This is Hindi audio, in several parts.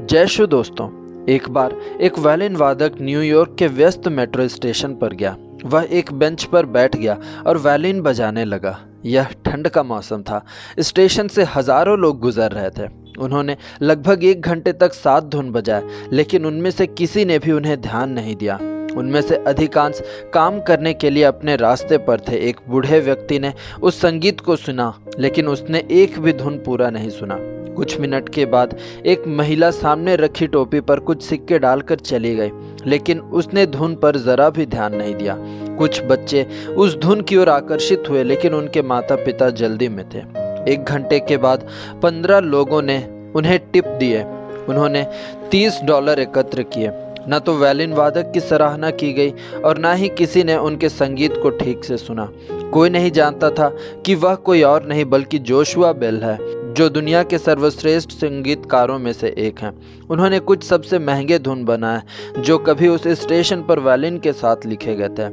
जय शो दोस्तों। एक बार एक वायलिन वादक न्यूयॉर्क के व्यस्त मेट्रो स्टेशन पर गया। वह एक बेंच पर बैठ गया और वायलिन बजाने लगा। यह ठंड का मौसम था। स्टेशन से हजारों लोग गुजर रहे थे। उन्होंने लगभग 1 घंटे तक 7 धुन बजाए, लेकिन उनमें से किसी ने भी उन्हें ध्यान नहीं दिया। उनमें से अधिकांश काम करने के लिए अपने रास्ते पर थे। एक बूढ़े व्यक्ति ने उस संगीत को सुना, लेकिन उसने एक भी धुन पूरा नहीं सुना। कुछ मिनट के बाद एक महिला सामने रखी टोपी पर कुछ सिक्के डालकर चली गई, लेकिन उसने धुन पर जरा भी ध्यान नहीं दिया। कुछ बच्चे उस धुन की ओर आकर्षित हुए, लेकिन उनके माता पिता जल्दी में थे। 1 घंटे के बाद 15 लोगों ने उन्हें टिप दिए। उन्होंने $30 एकत्र किए। न तो वायलिन वादक की सराहना की गई और न ही किसी ने उनके संगीत को ठीक से सुना। कोई नहीं जानता था कि वह कोई और नहीं बल्कि जोशुआ बेल है, जो दुनिया के सर्वश्रेष्ठ संगीतकारों में से एक हैं। उन्होंने कुछ सबसे महंगे धुन बनाए जो कभी उस स्टेशन पर वायलिन के साथ लिखे गए थे।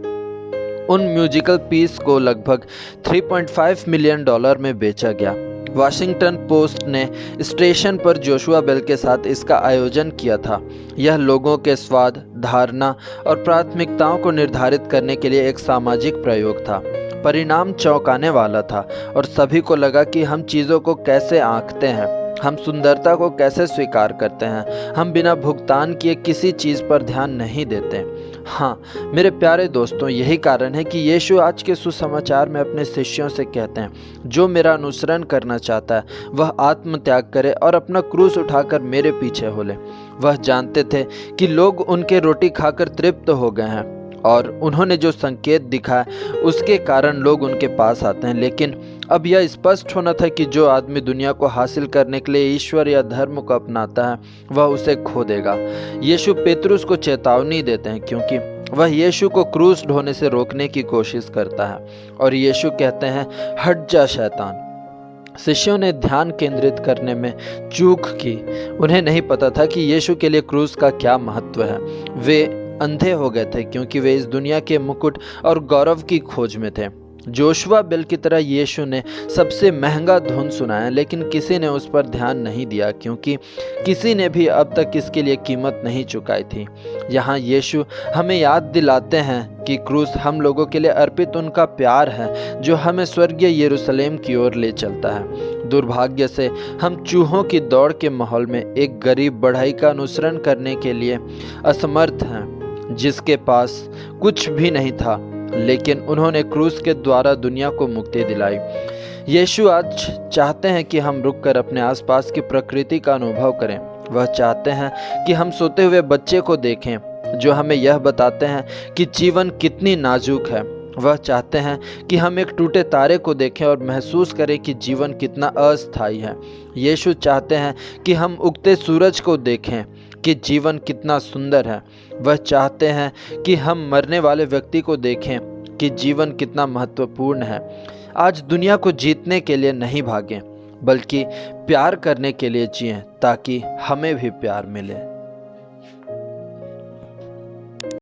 उन म्यूजिकल पीस को लगभग $3.5 मिलियन में बेचा गया। वाशिंगटन पोस्ट ने स्टेशन पर जोशुआ बेल के साथ इसका आयोजन किया था। यह लोगों के स्वाद, धारणा और प्राथमिकताओं को निर्धारित करने के लिए एक सामाजिक प्रयोग था। परिणाम चौंकाने वाला था और सभी को लगा कि हम चीज़ों को कैसे आंकते हैं, हम सुंदरता को कैसे स्वीकार करते हैं, हम बिना भुगतान किए किसी चीज़ पर ध्यान नहीं देते। हाँ मेरे प्यारे दोस्तों, यही कारण है कि यीशु आज के सुसमाचार में अपने शिष्यों से कहते हैं, जो मेरा अनुसरण करना चाहता है वह आत्मत्याग करे और अपना क्रूस उठाकर मेरे पीछे हो ले। वह जानते थे कि लोग उनके रोटी खाकर तृप्त हो गए हैं और उन्होंने जो संकेत दिखाया उसके कारण लोग उनके पास आते हैं। लेकिन अब यह स्पष्ट होना था कि जो आदमी दुनिया को हासिल करने के लिए ईश्वर या धर्म को अपनाता है वह उसे खो देगा। यीशु पेतरुस को चेतावनी देते हैं, क्योंकि वह यीशु को क्रूस ढोने से रोकने की कोशिश करता है और यीशु कहते हैं, हट जा शैतान। शिष्यों ने ध्यान केंद्रित करने में चूक की। उन्हें नहीं पता था कि यीशु के लिए क्रूस का क्या महत्व है। वे अंधे हो गए थे क्योंकि वे इस दुनिया के मुकुट और गौरव की खोज में थे। जोशुआ बेल की तरह यीशु ने सबसे महंगा धुन सुनाया, लेकिन किसी ने उस पर ध्यान नहीं दिया क्योंकि किसी ने भी अब तक इसके लिए कीमत नहीं चुकाई थी। यहाँ यीशु हमें याद दिलाते हैं कि क्रूस हम लोगों के लिए अर्पित उनका प्यार है जो हमें स्वर्गीय यरूशलेम की ओर ले चलता है। दुर्भाग्य से हम चूहों की दौड़ के माहौल में एक गरीब बढ़ई का अनुसरण करने के लिए असमर्थ हैं, जिसके पास कुछ भी नहीं था, लेकिन उन्होंने क्रूस के द्वारा दुनिया को मुक्ति दिलाई। यीशु आज चाहते हैं कि हम रुककर अपने आसपास की प्रकृति का अनुभव करें। वह चाहते हैं कि हम सोते हुए बच्चे को देखें जो हमें यह बताते हैं कि जीवन कितनी नाजुक है। वह चाहते हैं कि हम एक टूटे तारे को देखें और महसूस करें कि जीवन कितना अस्थायी है। यीशु चाहते हैं कि हम उगते सूरज को देखें कि जीवन कितना सुंदर है। वह चाहते हैं कि हम मरने वाले व्यक्ति को देखें कि जीवन कितना महत्वपूर्ण है। आज दुनिया को जीतने के लिए नहीं भागें, बल्कि प्यार करने के लिए जिएं ताकि हमें भी प्यार मिले।